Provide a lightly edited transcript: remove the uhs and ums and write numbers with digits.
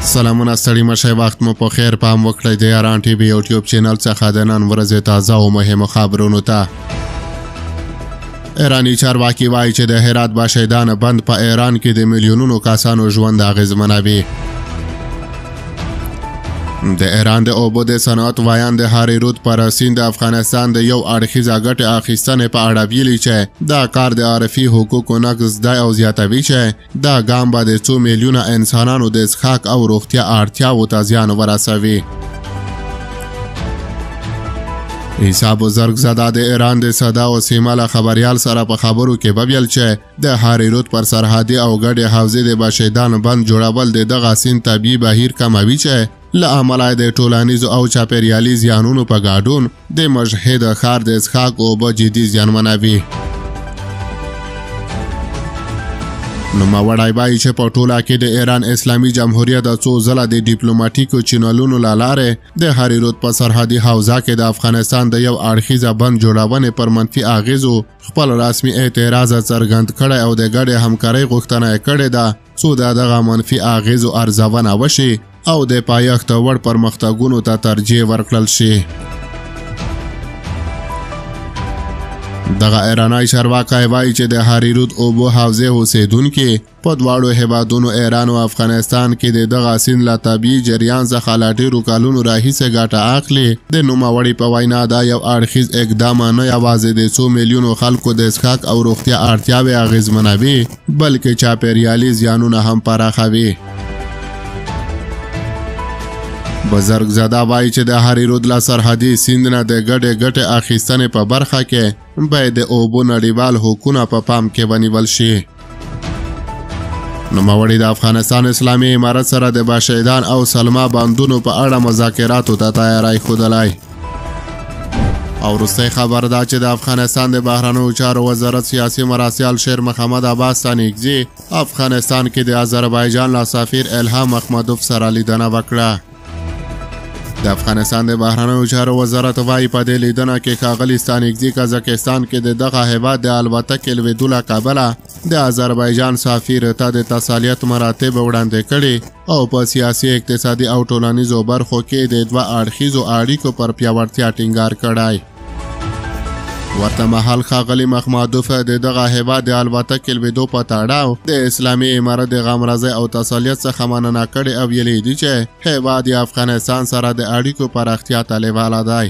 سلامونه ستړي مشئ، وخت مو په خیر. پام وکړئ د ایران ټي وي یوټیوب چینل څخه د نن ورځې تازه او مهمو خبرونو ته. ایرانی چارواکي وایي چې د هرات باشیدان بند په ایران کې د میلیونونو کسانو ژوند اغېزمنوي. د ایران د اوبو د صنعت وایان د هاري رود پر سیند د افغانستان د یو اړخیزه ګټې اخیستنې په اړه ویلي چې دا کار د عرفي حقوقو نقض دی او زیاتوي چې دا ګام به د څو میلیونه انسانانو د څښاک او روغتیا اړتیاوو ته زیان ورسوي. عیسی بزرګزاده د ایران د صدا او سیمه له خبریال سره په خبرو کې وویل چې د هاري رود پر سرحدي او ګډې حوزې د باشیدان بند جوړول د دغه سیند طبیعي بهیر کموي چې له امله د ټولنیزو او چاپیریالي زیانونو په ګډون د مشهد ښار د څښاک اوبه جدي زیانمنوي. نوموړی وایي چې په ټوله کې د ایران اسلامي جمهوریت څو ځله د ډیپلوماټیکو چینلونو له لارې د هاري رود په سرحدي حوزه کې د افغانستان د یو اړخیزه بند جوړونې پر منفي اغیزو خپل رسمي اعتراض څرګند کړی او د ګډې همکارۍ غوښتنه یې کړې ده څو د دغه منفي اغیزو ارزونه وشي او د پایښت وړ پرمختګونو ته ترجیح ورکړل شي. دغه ایرانی چارواکی وایي چې د هاري رود اوبو حوزې اوسیدونکي په دواړو هیوادونو ایران او افغانستان کې د دغه سیند له طبیعي جریان څخه له ډېرو کلونو راهیسې ګټه اخلي. د نوموړي په وینا دا یو اړخیز اقدام نه یوازې د څو میلیونو خلکو د څښاک او روغتیا اړتیاوې اغېزمنوي بلکې چاپیریالي زیانونه هم پراخوي. بزرګزاده وایي چې د هاري رود له سرحدي سیند نه د ګډې ګټې اخیستنې په برخه کې باید د اوبو نړیوال حقونه په پام کې ونیول شي. نوموړي د افغانستان اسلامي امارت سره د باشیدان او سلما بندونو په اړه مذاکراتو ته تیاری ښودلی. او وروستی خبر دا چې د افغانستان د بهرنیو چارو وزارت سیاسي مراسل شیر محمد عباس ته نږدې افغانستان کې د آذربایجان له سفیر الهام احمدوف سره لیدنه وکړه. د افغانستان د بهرنیو چارو وزارت وایي په دې لیدنه کې ښاغلي ستانکزي قزاقستان کې د دغه هیواد د الوتکې لوېدو له کبله د آذربایجان سفیر ته د تسلیت مراتب وړاندې کړي او په سیاسي اقتصادي او ټولنیزو برخو کې د دوه اړخیزو اړیکو پر پیاوړتیا ټینګار کړی. ورته مهال ښاغلي محمدوف د دغه هیواد د الوتکې لوېدو په تړاو د اسلامي امارت د غمرازۍ او تسلیت څخه مننه کړې او ویلي دي چې هیواد د افغانستان سره د اړیکو پراختیا ته لیواله دی.